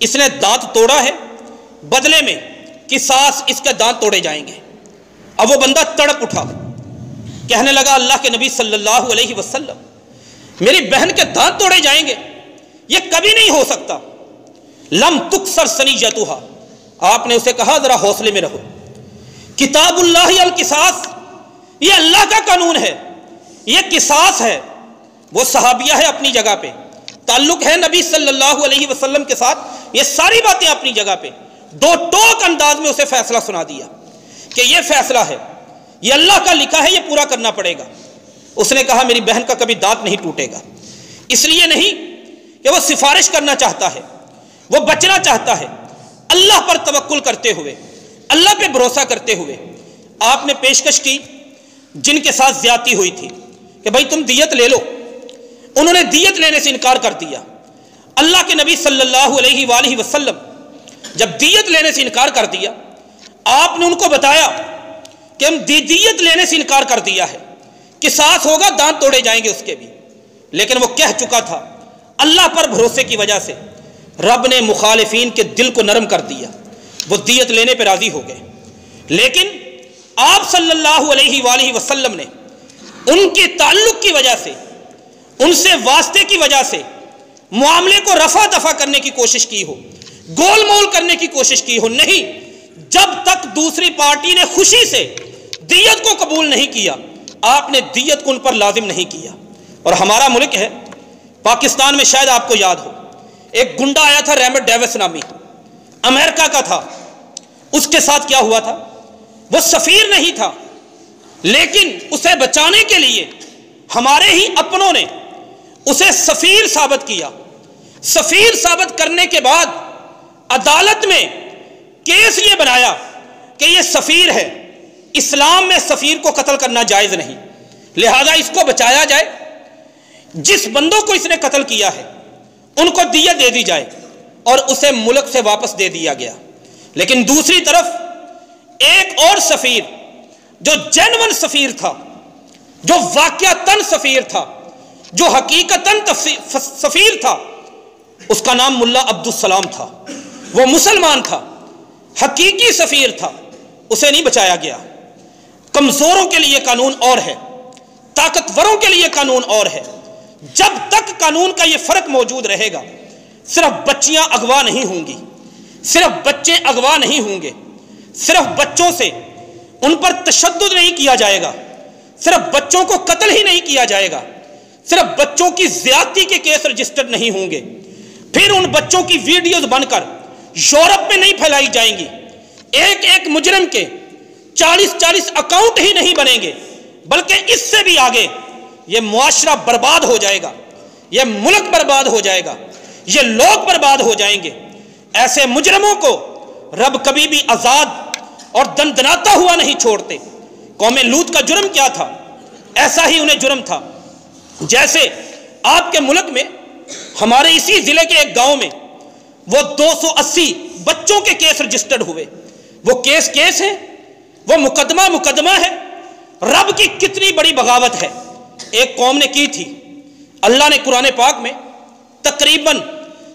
اس نے دانت توڑا ہے, بدلے میں قصاص اس کے دانت توڑے جائیں گے. اب وہ بندہ تڑپ اٹھا, کہنے لگا اللہ کے نبی صلی اللہ علیہ وسلم میری بہن کے دانت توڑے جائیں گے, یہ کبھی نہیں ہو سکتا. لم تکسر سنیجتھا. آپ نے اسے کہا ذرا حوصلے میں رہو, کتاب اللہ القصاص, یہ اللہ کا قانون ہے, یہ قصاص ہے. وہ صحابیہ ہے اپنی جگہ پہ, تعلق ہے نبی صلی اللہ علیہ وسلم کے ساتھ, یہ ساری باتیں اپنی جگہ پہ. دو ٹوک انداز میں اسے فیصلہ سنا دیا کہ یہ فیصلہ ہے, یہ اللہ کا لکھا ہے, یہ پورا کرنا پڑے گا. اس نے کہا میری بہن کا کبھی دانت نہیں ٹوٹے گا. اس لیے نہیں کہ وہ سفارش کرنا چاہتا ہے, وہ بچنا چاہتا ہے. اللہ پر توکل کرتے ہوئے, اللہ پہ بھروسہ کرتے ہوئے آپ نے پیشکش کی جن کے ساتھ زیادتی ہوئی تھی کہ بھائی تم دیت لے لو. انہوں نے دیت لینے سے انکار کر دیا. اللہ کے نبی صلی اللہ علیہ وآلہ وسلم جب دیت لینے سے انکار کر دیا, آپ نے ان کو بتایا کہ ہم دیت لینے سے انکار کر دیا ہے, قصاص ہوگا, دانت توڑے جائیں گے اس کے بھی. لیکن وہ کہہ چکا تھا, اللہ پر بھروسے کی وجہ سے رب نے مخالفین کے دل کو نرم کر دیا, وہ دیت لینے پہ راضی ہو گئے. لیکن آپ صلی اللہ علیہ وآلہ وسلم نے ان کے تعلق کی وجہ سے, ان سے واسطے کی وجہ سے معاملے کو رفع دفع کرنے کی کوشش کی ہو, گول مول کرنے کی کوشش کی ہو. نہیں, جب تک دوسری پارٹی نے خوشی سے دیت کو قبول نہیں کیا, آپ نے دیت کو ان پر لازم نہیں کیا. اور ہمارا ملک ہے پاکستان میں, شاید آپ کو یاد ہو, ایک گنڈا آیا تھا ریمٹ ڈیوس نامی, امریکہ کا تھا. اس کے ساتھ کیا ہوا تھا, وہ سفیر نہیں تھا, لیکن اسے بچانے کے لیے ہمارے ہی اپنوں نے اسے سفیر ثابت کیا. سفیر ثابت کرنے کے بعد عدالت میں کیس یہ بنایا کہ یہ سفیر ہے, اسلام میں سفیر کو قتل کرنا جائز نہیں, لہذا اس کو بچایا جائے. جس بندوں کو اس نے قتل کیا ہے ان کو دیت دے دی جائے, اور اسے ملک سے واپس دے دیا گیا. لیکن دوسری طرف ایک اور سفیر جو جینون سفیر تھا, جو واقعتاً سفیر تھا, جو حقیقتاً سفیر تھا, اس کا نام ملا عبدالسلام تھا. وہ مسلمان تھا, حقیقی سفیر تھا, اسے نہیں بچایا گیا. کمزوروں کے لیے قانون اور ہے, طاقتوروں کے لیے قانون اور ہے. جب تک قانون کا یہ فرق موجود رہے گا, صرف بچیاں اغوا نہیں ہوں گی, صرف بچے اغوا نہیں ہوں گے, صرف بچوں سے ان پر تشدد نہیں کیا جائے گا, صرف بچوں کو قتل ہی نہیں کیا جائے گا, صرف بچوں کی زیادتی کے کیس رجسٹرڈ نہیں ہوں گے, پھر ان بچوں کی ویڈیوز بن کر یورپ میں نہیں پھیلائی جائیں گی, ایک ایک مجرم کے 40-40 اکاؤنٹ ہی نہیں بنیں گے, بلکہ اس سے بھی آگے یہ معاشرہ برباد ہو جائے گا, یہ ملک برباد ہو جائے گا, یہ لوگ برباد ہو جائیں گے. ایسے مجرموں کو رب کبھی بھی آزاد اور دندناتا ہوا نہیں چھوڑتے. قوم لوط کا جرم کیا تھا, ایسا ہی انہیں جرم تھا. جیسے آپ کے ملک میں ہمارے اسی ضلع کے ایک گاؤں میں وہ 280 بچوں کے کیس رجسٹرڈ ہوئے. وہ کیس ہے, وہ مقدمہ ہے. رب کی کتنی بڑی بغاوت ہے. ایک قوم نے کی تھی, اللہ نے قرآن پاک میں تقریباً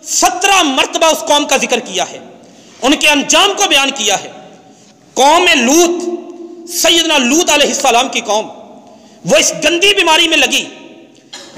17 مرتبہ اس قوم کا ذکر کیا ہے, ان کے انجام کو بیان کیا ہے. قوم لوط, سیدنا لوط علیہ السلام کی قوم, وہ اس گندی بیماری میں لگی.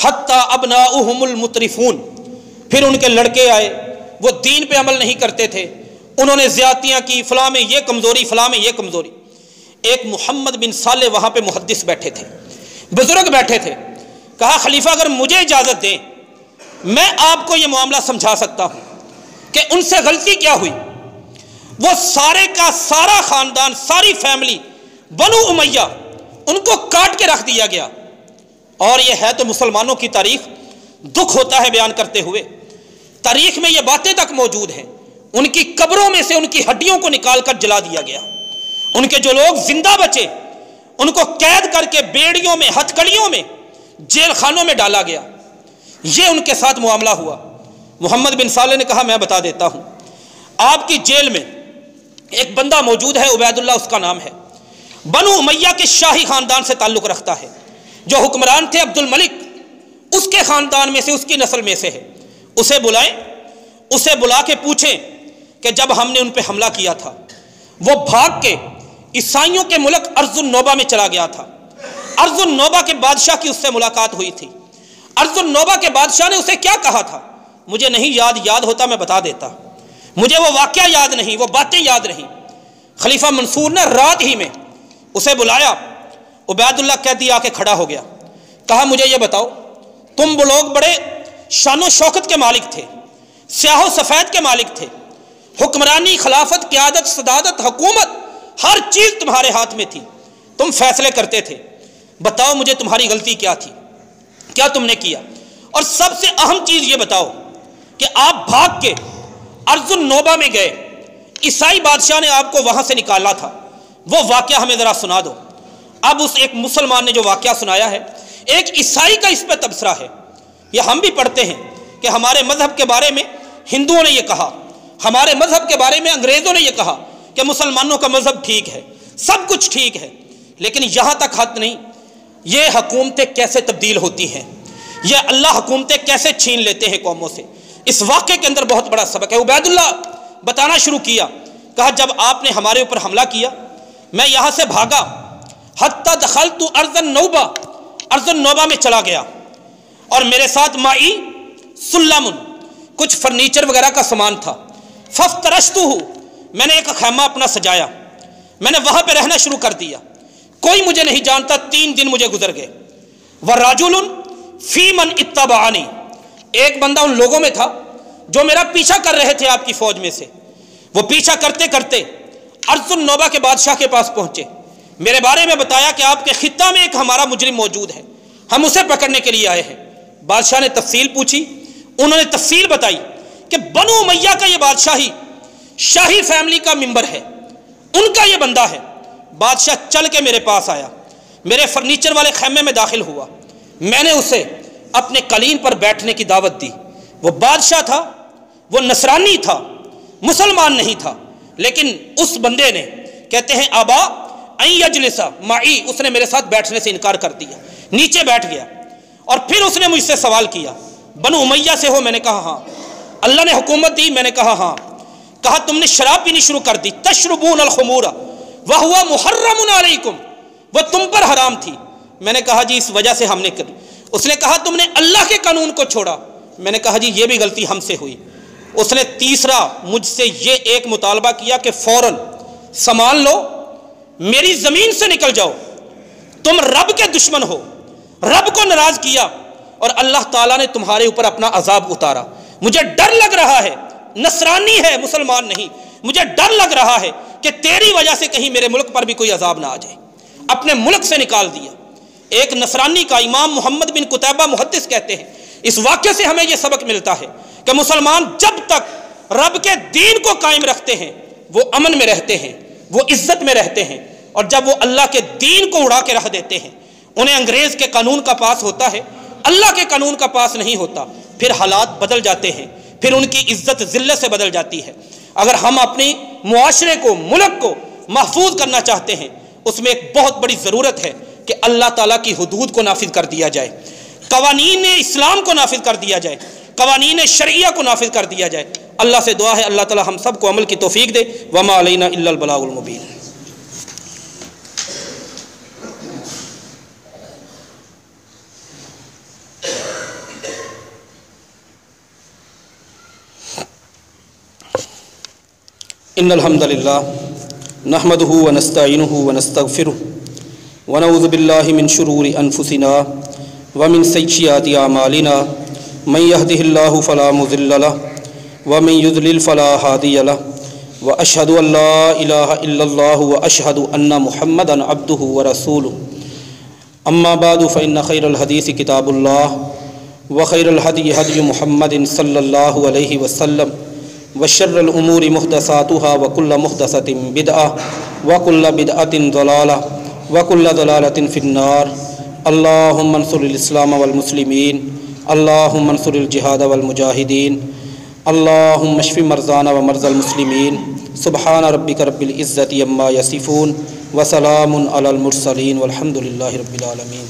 حتی ابناؤہم المطرفون، پھر ان کے لڑکے آئے، وہ دین پہ عمل نہیں کرتے تھے، انہوں نے زیادتیاں کی، فلاں میں یہ کمزوری، فلاں میں یہ کمزوری۔ ایک محمد بن صالح وہاں پہ محدث بیٹھے تھے، بزرگ بیٹھے تھے، کہا خلیفہ اگر مجھے اجازت دیں میں آپ کو یہ معاملہ سمجھا سکتا ہوں کہ ان سے غلطی کیا ہوئی۔ وہ سارے کا سارا خاندان، ساری فیملی بنو امیہ، ان کو کاٹ کے رکھ دیا گیا۔ اور یہ ہے تو مسلمانوں کی تاریخ، دکھ ہوتا ہے بیان کرتے ہوئے، تاریخ میں یہ باتیں تک موجود ہیں، ان کی قبروں میں سے ان کی ہڈیوں کو نکال کر جلا دیا گیا، ان کے جو لوگ زندہ بچے ان کو قید کر کے بیڑیوں میں، ہتھکڑیوں میں، جیل خانوں میں ڈالا گیا۔ یہ ان کے ساتھ معاملہ ہوا۔ محمد بن صالح نے کہا میں بتا دیتا ہوں، آپ کی جیل میں ایک بندہ موجود ہے، عبید اللہ اس کا نام ہے، بنو امیہ کے شاہی خاندان سے تعلق رکھتا ہے، جو حکمران تھے عبد الملک اس کے خاندان میں سے، اس کی نسل میں سے ہے، اسے بلائیں، اسے بلا کے پوچھیں کہ جب ہم نے ان پہ حملہ کیا تھا وہ بھاگ کے عیسائیوں کے ملک ارض النوبہ میں چلا گیا تھا، ارض النوبہ کے بادشاہ کی اس سے ملاقات ہوئی تھی، ارض النوبہ کے بادشاہ نے اسے کیا کہا تھا مجھے نہیں یاد ہوتا میں بتا دیتا، مجھے وہ واقعہ یاد نہیں، وہ باتیں یاد نہیں۔ خلیفہ منصور نے رات ہی میں اسے بلایا، عبید اللہ قیدی آ کے کھڑا ہو گیا، کہا مجھے یہ بتاؤ تم وہ لوگ بڑے شان و شوکت کے مالک تھے، سیاہ و سفید کے مالک تھے، حکمرانی، خلافت، قیادت، صدادت، حکومت، ہر چیز تمہارے ہاتھ میں تھی، تم فیصلے کرتے تھے، بتاؤ مجھے تمہاری غلطی کیا تھی، کیا تم نے کیا؟ اور سب سے اہم چیز یہ بتاؤ کہ آپ بھاگ کے ارض النوبہ میں گئے، عیسائی بادشاہ نے آپ کو وہاں سے نکالا تھا، وہ واقعہ ہمیں ذرا سنا دو۔ اب اس ایک مسلمان نے جو واقعہ سنایا ہے، ایک عیسائی کا اس پہ تبصرہ ہے۔ یہ ہم بھی پڑھتے ہیں کہ ہمارے مذہب کے بارے میں ہندوؤں نے یہ کہا، ہمارے مذہب کے بارے میں انگریزوں نے یہ کہا کہ مسلمانوں کا مذہب ٹھیک ہے، سب کچھ ٹھیک ہے، لیکن یہاں تک حد نہیں۔ یہ حکومتیں کیسے تبدیل ہوتی ہیں، یہ اللہ حکومتیں کیسے چھین لیتے ہیں قوموں سے، اس واقعے کے اندر بہت بڑا سبق ہے۔ عبید اللہ بتانا شروع کیا، کہا جب آپ نے ہمارے اوپر حملہ کیا میں یہاں سے بھاگا، حتی دخلت ارض النوبہ، ارض النوبہ میں چلا گیا، اور میرے ساتھ مائی سلم، کچھ فرنیچر وغیرہ کا سامان تھا، فافترشتہ، میں نے ایک خیمہ اپنا سجایا، میں نے وہاں پہ رہنا شروع کر دیا، کوئی مجھے نہیں جانتا، 3 دن مجھے گزر گئے۔ وَرَجُلٌ فِي مَنْ اتَّبَعَنِي، ایک بندہ ان لوگوں میں تھا جو میرا پیچھا کر رہے تھے آپ کی فوج میں سے، وہ پیچھا کرتے کرتے ارض النوبہ کے بادشاہ کے پاس پہنچے، میرے بارے میں بتایا کہ آپ کے خطہ میں ایک ہمارا مجرم موجود ہے، ہم اسے پکڑنے کے لیے آئے ہیں۔ بادشاہ نے تفصیل پوچھی، انہوں نے تفصیل بتائی کہ بنو امیہ کا یہ بادشاہی شاہی فیملی کا ممبر ہے، ان کا یہ بندہ ہے۔ بادشاہ چل کے میرے پاس آیا، میرے فرنیچر والے خیمے میں داخل ہوا، میں نے اسے اپنے قلین پر بیٹھنے کی دعوت دی۔ وہ بادشاہ تھا، وہ نصرانی تھا، مسلمان نہیں تھا، لیکن اس بندے نے، کہتے ہیں آبا ان یجلس معی، اس نے میرے ساتھ بیٹھنے سے انکار کر دیا، نیچے بیٹھ گیا، اور پھر اس نے مجھ سے سوال کیا بنو امیہ سے ہو؟ میں نے کہا ہاں۔ اللہ نے حکومت دی؟ میں نے کہا ہاں۔ کہا تم نے شراب پینی شروع کر دی، تشربون الخمور وہو محرم علیکم، وہ تم پر حرام تھی۔ میں نے کہا جی اس وجہ سے ہم نے کری۔ اس نے کہا تم نے اللہ کے قانون کو چھوڑا۔ میں نے کہا جی یہ بھی غلطی ہم سے ہوئی۔ اس نے تیسرا مجھ سے یہ ایک مطالبہ کیا کہ فوراً سامان لو، میری زمین سے نکل جاؤ، تم رب کے دشمن ہو، رب کو ناراض کیا اور اللہ تعالیٰ نے تمہارے اوپر اپنا عذاب اتارا۔ مجھے ڈر لگ رہا ہے، نصرانی ہے مسلمان نہیں، مجھے ڈر لگ رہا ہے کہ تیری وجہ سے کہیں میرے ملک پر بھی کوئی عذاب نہ آ جائے۔ اپنے ملک سے نکال دیا۔ ایک نصرانی کا امام محمد بن قتیبہ محدث کہتے ہیں، اس واقعے سے ہمیں یہ سبق ملتا ہے کہ مسلمان جب تک رب کے دین کو قائم رکھتے ہیں وہ امن میں رہتے ہیں، وہ عزت میں رہتے ہیں، اور جب وہ اللہ کے دین کو اڑا کے رکھ دیتے ہیں، انہیں انگریز کے قانون کا پاس ہوتا ہے، اللہ کے قانون کا پاس نہیں ہوتا، پھر حالات بدل جاتے ہیں، پھر ان کی عزت ذلت سے بدل جاتی ہے۔ اگر ہم اپنی معاشرے کو، ملک کو محفوظ کرنا چاہتے ہیں، اس میں ایک بہت بڑی ضرورت ہے کہ اللہ تعالیٰ کی حدود کو نافذ کر دیا جائے، قوانین اسلام کو نافذ کر دیا جائے، قوانین شرعیہ کو نافذ کر دیا جائے۔ اللہ سے دعا ہے اللہ تعالیٰ ہم سب کو عمل کی توفیق دے۔ وما علینا الا البلاغ المبین۔ ان الحمد للہ نحمده ونستعینه ونستغفره ونعوذ باللہ من شرور انفسنا ومن سیئات اعمالنا من يهده الله فلا مضل له ومن يضلل فلا هادي له واشهد ان لا اله الا الله واشهد ان محمدا عبده ورسوله اما بعد فان خير الحديث كتاب الله وخير الهدي هدي محمد صلى الله عليه وسلم وشر الامور محدثاتها وكل محدثة بدعة وكل بدعة ضلالة وكل ضلالة في النار اللهم انصر الاسلام والمسلمين اللهم انصر الجهاد والمجاهدين اللهم اشف مرضانا ومرضى المسلمين سبحان ربك رب العزة عما يصفون وسلام على المرسلين والحمد لله رب العالمين.